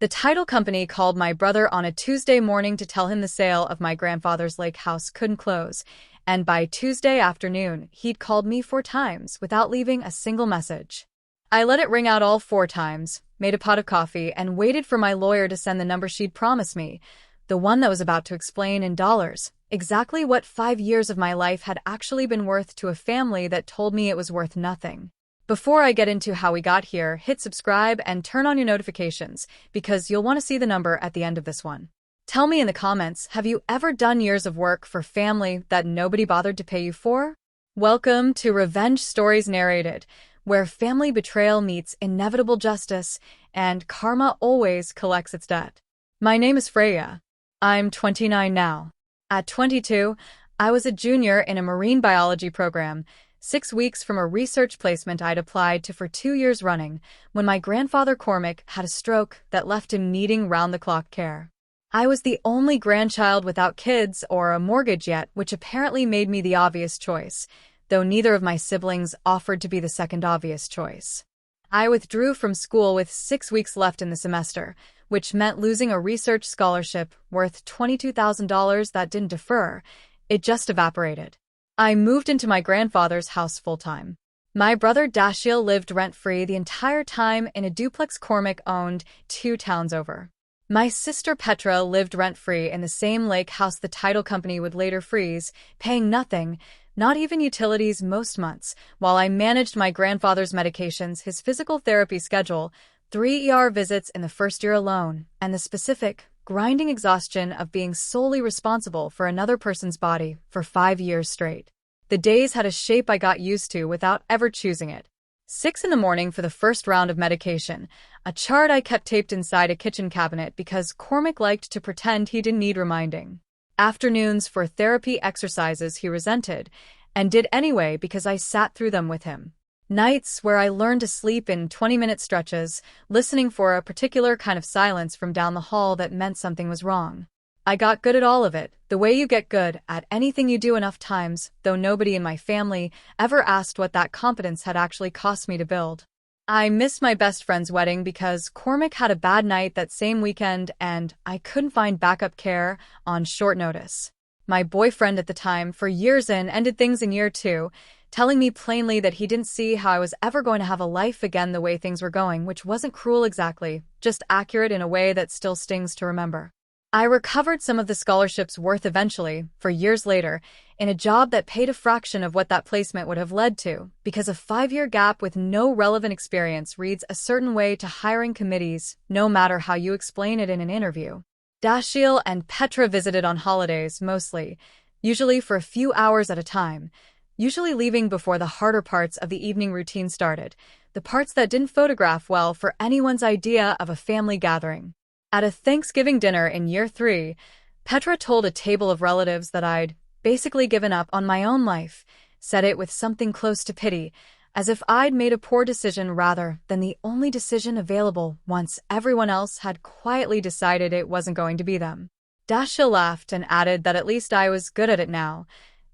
The title company called my brother on a Tuesday morning to tell him the sale of my grandfather's lake house couldn't close, and by Tuesday afternoon, he'd called me 4 times without leaving a single message. I let it ring out all 4 times, made a pot of coffee, and waited for my lawyer to send the number she'd promised me, the one that was about to explain in dollars exactly what 5 years of my life had actually been worth to a family that told me it was worth nothing. Before I get into how we got here, hit subscribe and turn on your notifications because you'll want to see the number at the end of this one. Tell me in the comments, have you ever done years of work for family that nobody bothered to pay you for? Welcome to Revenge Stories Narrated, where family betrayal meets inevitable justice and karma always collects its debt. My name is Freya. I'm 29 now. At 22, I was a junior in a marine biology program, 6 weeks from a research placement I'd applied to for 2 years running, when my grandfather Cormac had a stroke that left him needing round-the-clock care. I was the only grandchild without kids or a mortgage yet, which apparently made me the obvious choice, though neither of my siblings offered to be the second obvious choice. I withdrew from school with 6 weeks left in the semester, which meant losing a research scholarship worth $22,000 that didn't defer. It just evaporated. I moved into my grandfather's house full-time. My brother Dashiell lived rent-free the entire time in a duplex Cormac owned 2 towns over. My sister Petra lived rent-free in the same lake house the title company would later freeze, paying nothing, not even utilities most months, while I managed my grandfather's medications, his physical therapy schedule, 3 ER visits in the first year alone, and the specific, grinding exhaustion of being solely responsible for another person's body for 5 years straight. The days had a shape I got used to without ever choosing it. 6 in the morning for the first round of medication, a chart I kept taped inside a kitchen cabinet because Cormac liked to pretend he didn't need reminding. Afternoons for therapy exercises he resented, and did anyway because I sat through them with him. Nights where I learned to sleep in 20-minute stretches, listening for a particular kind of silence from down the hall that meant something was wrong. I got good at all of it, the way you get good at anything you do enough times, though nobody in my family ever asked what that competence had actually cost me to build. I missed my best friend's wedding because Cormac had a bad night that same weekend and I couldn't find backup care on short notice. My boyfriend at the time, for years ended things in year 2, telling me plainly that he didn't see how I was ever going to have a life again the way things were going, which wasn't cruel exactly, just accurate in a way that still stings to remember. I recovered some of the scholarship's worth eventually, for years later, in a job that paid a fraction of what that placement would have led to, because a 5-year gap with no relevant experience reads a certain way to hiring committees, no matter how you explain it in an interview. Dashiell and Petra visited on holidays mostly, usually for a few hours at a time, usually leaving before the harder parts of the evening routine started, the parts that didn't photograph well for anyone's idea of a family gathering. At a Thanksgiving dinner in year 3, Petra told a table of relatives that I'd basically given up on my own life, said it with something close to pity, as if I'd made a poor decision rather than the only decision available once everyone else had quietly decided it wasn't going to be them. Dashiell laughed and added that at least I was good at it now,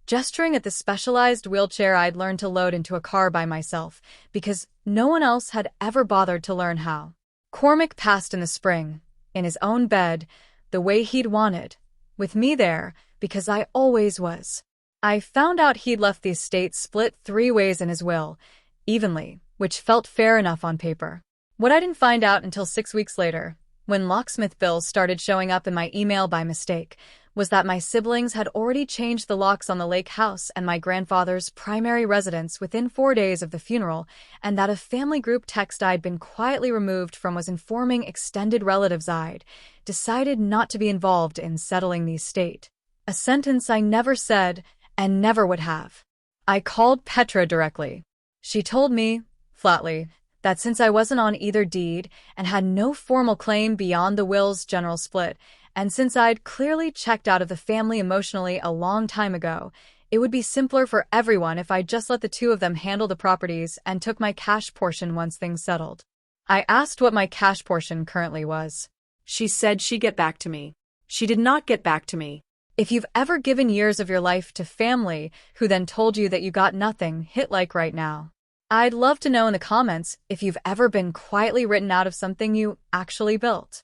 gesturing at the specialized wheelchair I'd learned to load into a car by myself, because no one else had ever bothered to learn how. Cormac passed in the spring, in his own bed, the way he'd wanted, with me there, because I always was. I found out he'd left the estate split 3 ways in his will, evenly, which felt fair enough on paper. What I didn't find out until 6 weeks later, when locksmith bills started showing up in my email by mistake, was that my siblings had already changed the locks on the lake house and my grandfather's primary residence within 4 days of the funeral, and that a family group text I'd been quietly removed from was informing extended relatives I'd decided not to be involved in settling the estate. A sentence I never said and never would have. I called Petra directly. She told me, flatly, that since I wasn't on either deed and had no formal claim beyond the will's general split, and since I'd clearly checked out of the family emotionally a long time ago, it would be simpler for everyone if I just let the 2 of them handle the properties and took my cash portion once things settled. I asked what my cash portion currently was. She said she'd get back to me. She did not get back to me. If you've ever given years of your life to family who then told you that you got nothing, hit like right now. I'd love to know in the comments if you've ever been quietly written out of something you actually built.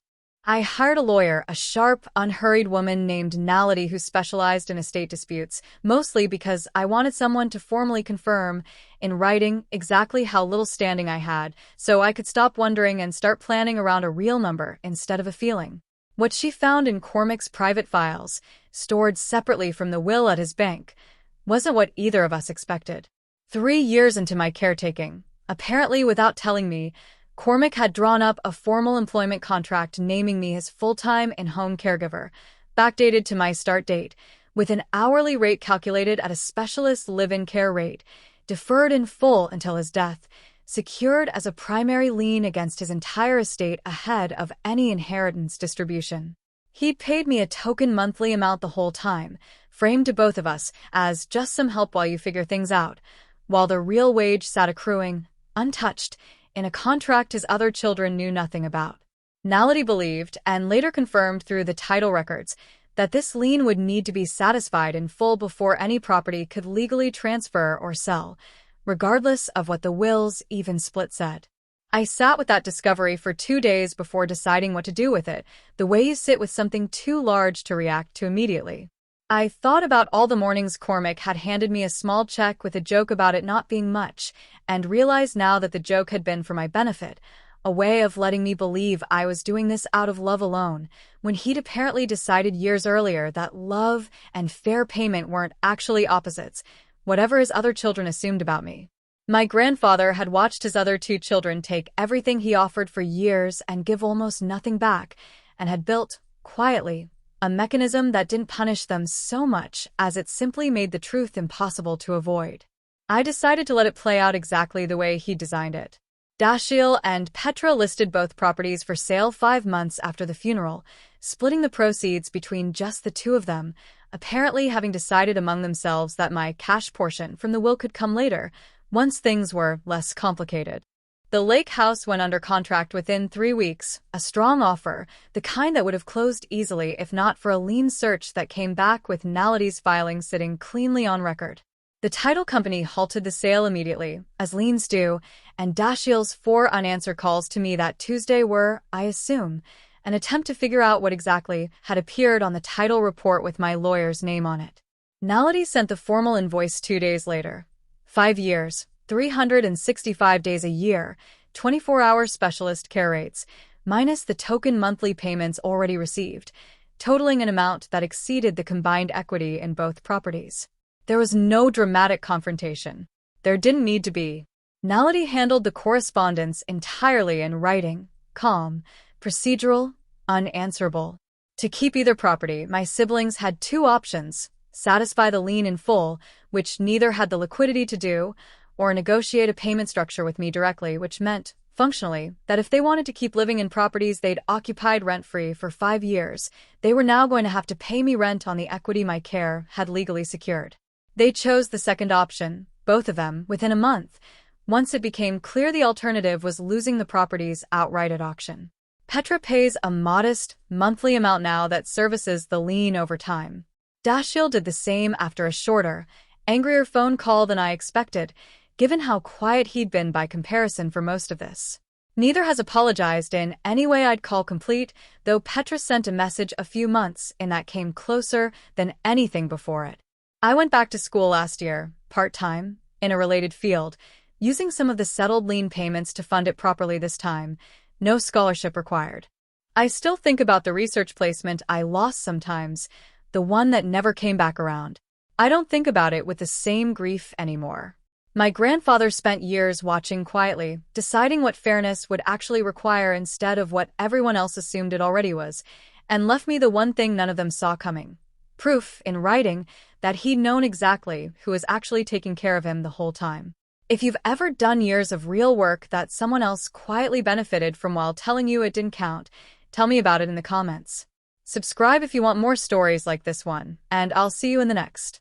I hired a lawyer, a sharp, unhurried woman named Nality who specialized in estate disputes, mostly because I wanted someone to formally confirm, in writing, exactly how little standing I had, so I could stop wondering and start planning around a real number instead of a feeling. What she found in Cormac's private files, stored separately from the will at his bank, wasn't what either of us expected. 3 years into my caretaking, apparently without telling me, Cormac had drawn up a formal employment contract naming me his full-time in-home caregiver, backdated to my start date, with an hourly rate calculated at a specialist live-in care rate, deferred in full until his death, secured as a primary lien against his entire estate ahead of any inheritance distribution. He'd paid me a token monthly amount the whole time, framed to both of us as just some help while you figure things out, while the real wage sat accruing, untouched, in a contract his other children knew nothing about. Nality believed, and later confirmed through the title records, that this lien would need to be satisfied in full before any property could legally transfer or sell, regardless of what the will's even split said. I sat with that discovery for 2 days before deciding what to do with it, the way you sit with something too large to react to immediately. I thought about all the mornings Cormac had handed me a small check with a joke about it not being much, and realized now that the joke had been for my benefit, a way of letting me believe I was doing this out of love alone, when he'd apparently decided years earlier that love and fair payment weren't actually opposites, whatever his other children assumed about me. My grandfather had watched his other 2 children take everything he offered for years and give almost nothing back, and had built, quietly, a mechanism that didn't punish them so much as it simply made the truth impossible to avoid. I decided to let it play out exactly the way he designed it. Dashiell and Petra listed both properties for sale 5 months after the funeral, splitting the proceeds between just the 2 of them, apparently having decided among themselves that my cash portion from the will could come later, once things were less complicated. The lake house went under contract within 3 weeks, a strong offer, the kind that would have closed easily if not for a lien search that came back with Nality's filing sitting cleanly on record. The title company halted the sale immediately, as liens do, and Dashiell's 4 unanswered calls to me that Tuesday were, I assume, an attempt to figure out what exactly had appeared on the title report with my lawyer's name on it. Nality sent the formal invoice 2 days later. 5 years. 365 days a year, 24-hour specialist care rates, minus the token monthly payments already received, totaling an amount that exceeded the combined equity in both properties. There was no dramatic confrontation. There didn't need to be. Nality handled the correspondence entirely in writing, calm, procedural, unanswerable. To keep either property, my siblings had 2 options: satisfy the lien in full, which neither had the liquidity to do, or negotiate a payment structure with me directly, which meant, functionally, that if they wanted to keep living in properties they'd occupied rent-free for 5 years, they were now going to have to pay me rent on the equity my care had legally secured. They chose the second option, both of them, within a month, once it became clear the alternative was losing the properties outright at auction. Petra pays a modest, monthly amount now that services the lien over time. Dashiell did the same after a shorter, angrier phone call than I expected, given how quiet he'd been by comparison for most of this. Neither has apologized in any way I'd call complete, though Petra sent a message a few months in that came closer than anything before it. I went back to school last year, part-time, in a related field, using some of the settled lien payments to fund it properly this time, no scholarship required. I still think about the research placement I lost sometimes, the one that never came back around. I don't think about it with the same grief anymore. My grandfather spent years watching quietly, deciding what fairness would actually require instead of what everyone else assumed it already was, and left me the one thing none of them saw coming: proof, in writing, that he'd known exactly who was actually taking care of him the whole time. If you've ever done years of real work that someone else quietly benefited from while telling you it didn't count, tell me about it in the comments. Subscribe if you want more stories like this one, and I'll see you in the next.